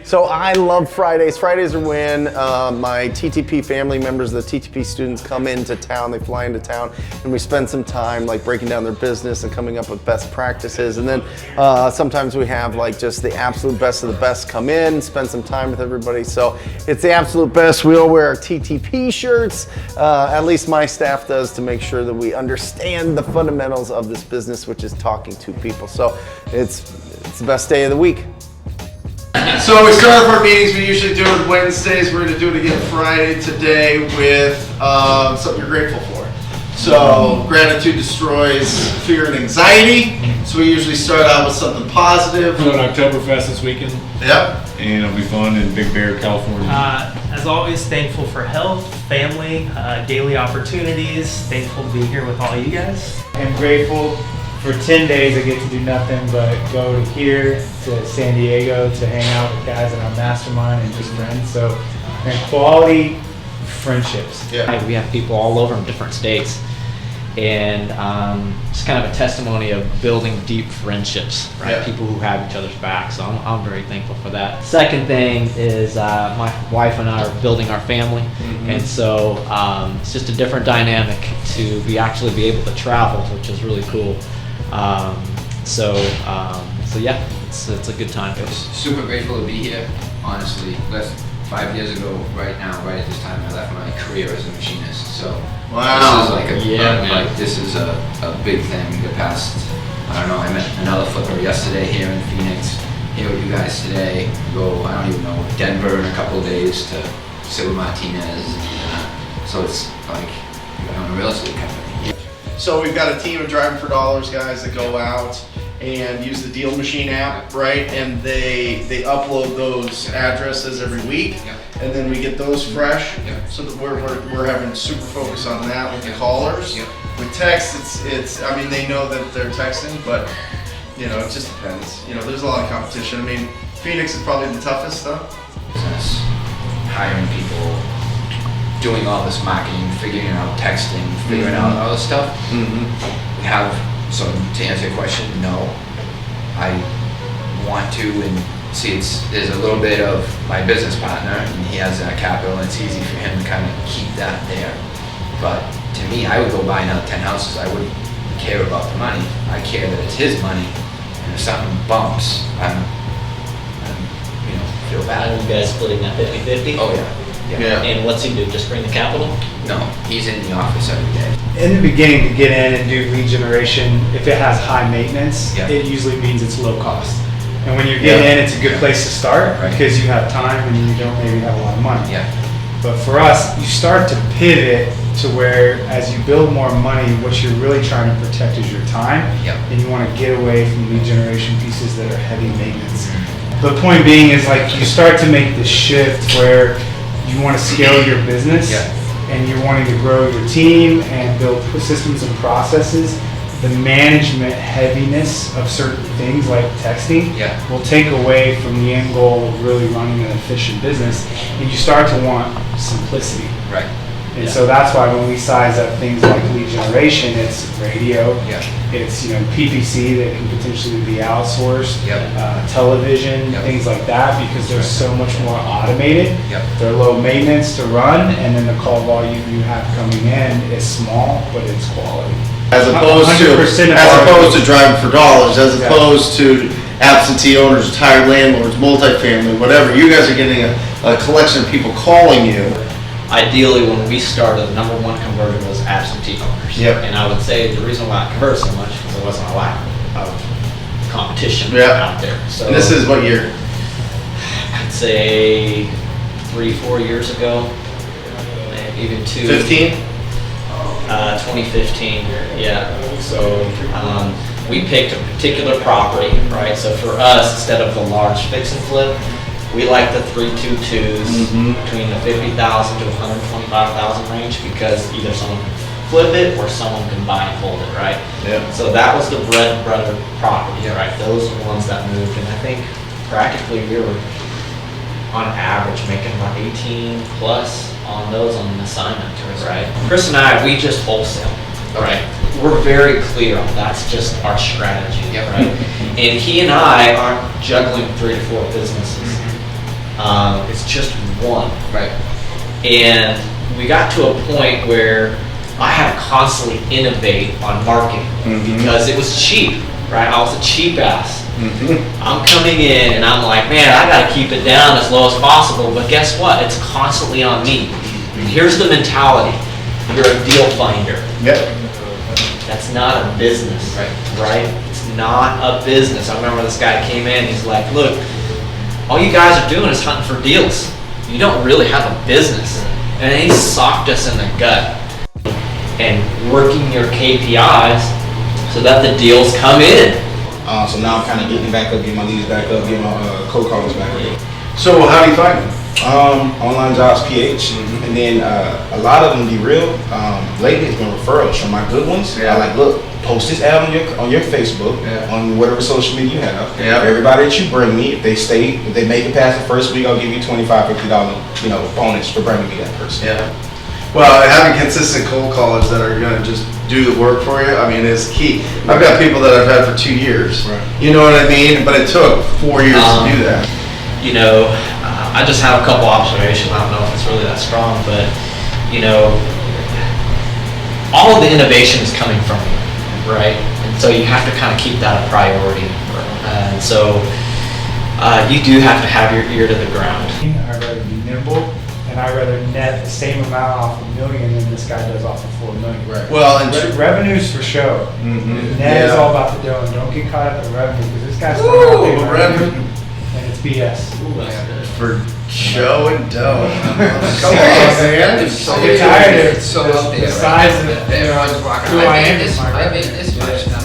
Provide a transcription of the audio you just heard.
So I love Fridays. Fridays are when my TTP family members, the TTP students, come into town. They fly into town, and we spend some time like breaking down their business and coming up with best practices. And then sometimes we have like just the absolute best of the best come in, spend some time with everybody. So it's the absolute best. We all wear our TTP shirts. At least my staff does, to make sure that we understand the fundamentals of this business, which is talking to people. So it's the best day of the week. So we start off our meetings, we usually do it Wednesdays. We're going to do it again Friday today with something you're grateful for. So gratitude destroys fear and anxiety. So we usually start out with something positive. We're doing Oktoberfest this weekend. Yep. And it'll be fun in Big Bear, California. As always, thankful for health, family, daily opportunities. Thankful to be here with all you guys. I'm grateful. For 10 days, I get to do nothing but go to here to San Diego to hang out with guys in our mastermind and just friends. So, and quality friendships. Yeah. We have people all over in different states, and it's kind of a testimony of building deep friendships, right? Yeah. People who have each other's back. So I'm very thankful for that. Second thing is my wife and I are building our family, and so it's just a different dynamic to actually be able to travel, which is really cool. So yeah, it's a good time. Super grateful to be here, honestly. 5 years ago, right at this time, I left my career as a machinist. So wow. This is a big thing. The past, I don't know, I met another flipper yesterday here in Phoenix, here with you guys today. Go, I don't even know, Denver in a couple of days to sit with Martinez. So it's like, I own a real estate company. So we've got a team of Driving for Dollars guys that go out and use the Deal Machine app, right? And they upload those addresses every week, and then we get those fresh. So that we're having super focus on that with the callers. With text, it's I mean, they know that they're texting, but you know, it just depends. You know, there's a lot of competition. I mean, Phoenix is probably the toughest though. Business, hiring people, doing all this marketing, figuring out texting, figuring out all this stuff. We have, so to answer your question, no. I want to, and see, there's a little bit of my business partner, and he has that capital, and it's easy for him to kind of keep that there. But to me, I would go buy another 10 houses. I wouldn't care about the money. I care that it's his money, and if something bumps, I'm feel bad. You guys splitting that 50-50? Oh yeah. Yeah. And what's he do? Just bring the capital? No, he's in the office every day. In the beginning, to get in and do lead generation, if it has high maintenance, it usually means it's low cost. And when you get in, it's a good place to start because you have time and you don't maybe have a lot of money. But for us, you start to pivot to where, as you build more money, what you're really trying to protect is your time, and you want to get away from lead generation pieces that are heavy maintenance. The point being is, like, you start to make the shift where you want to scale your business, and you're wanting to grow your team and build systems and processes. The management heaviness of certain things like texting will take away from the end goal of really running an efficient business, and you start to want simplicity. Right. And so that's why when we size up things like lead generation, it's radio, it's PPC that can potentially be outsourced, television, things like that, because they're so much more automated. They're low maintenance to run, and then the call volume you have coming in is small, but it's quality. As opposed to Driving for Dollars, as opposed to absentee owners, retired landlords, multifamily, whatever. You guys are getting a collection of people calling you. Ideally, when we started, the number one conversion was absentee owners. And I would say the reason why I converted so much is there wasn't a lack of competition out there. So, and this is what year? I'd say 3-4 years ago, even 15? 2015, So we picked a particular property, right? So for us, instead of the large fix and flip, we like the 322s between the 50,000 to 125,000 range, because either someone can flip it or someone can buy and hold it, right? So that was the bread and butter property, right? Those are the ones that moved, and I think practically we were on average making about 18 plus on those on an assignment, right? Chris and I, we just wholesale, right? We're very clear on that's just our strategy, right? And he and I aren't juggling 3 to 4 businesses. It's just one. Right. And we got to a point where I had to constantly innovate on marketing because it was cheap, right? I was a cheap ass. I'm coming in and I'm like, man, I got to keep it down as low as possible. But guess what? It's constantly on me. And here's the mentality. You're a deal finder. Yep. That's not a business, right? It's not a business. I remember this guy came in, he's like, look, all you guys are doing is hunting for deals. You don't really have a business. And he socked us in the gut. And working your KPIs so that the deals come in. So now I'm kind of getting back up, getting my leads back up, getting my cold callers back up. So how do you find them? Online jobs PH, and then a lot of them, be real. Lately, it's been referrals from my good ones. Yeah. I like, look, post this ad on your Facebook, on whatever social media you have. Yeah. Everybody that you bring me, if they make it past the first week, I'll give you $25, $50, bonus for bringing me that person. Yeah. Well, having consistent cold callers that are going to just do the work for you, I mean, is key. I've got people that I've had for 2 years. Right. You know what I mean? But it took 4 years to do that. You know, I just have a couple observations. I don't know if it's really that strong, but you know, all of the innovation is coming from you, right? And so you have to kind of keep that a priority. And so you do have to have your ear to the ground. I'd rather be nimble, and I'd rather net the same amount off $1 million than this guy does off of $4 million. Right. Well, and Revenue's for show. Net is all about the dough, and don't get caught up in revenue because this guy's throwing out big revenue, and it's BS. for show and dough. Come on, man. So I get tired of it's so out there. the size of Everyone's rocking. who I am I is my made this much now.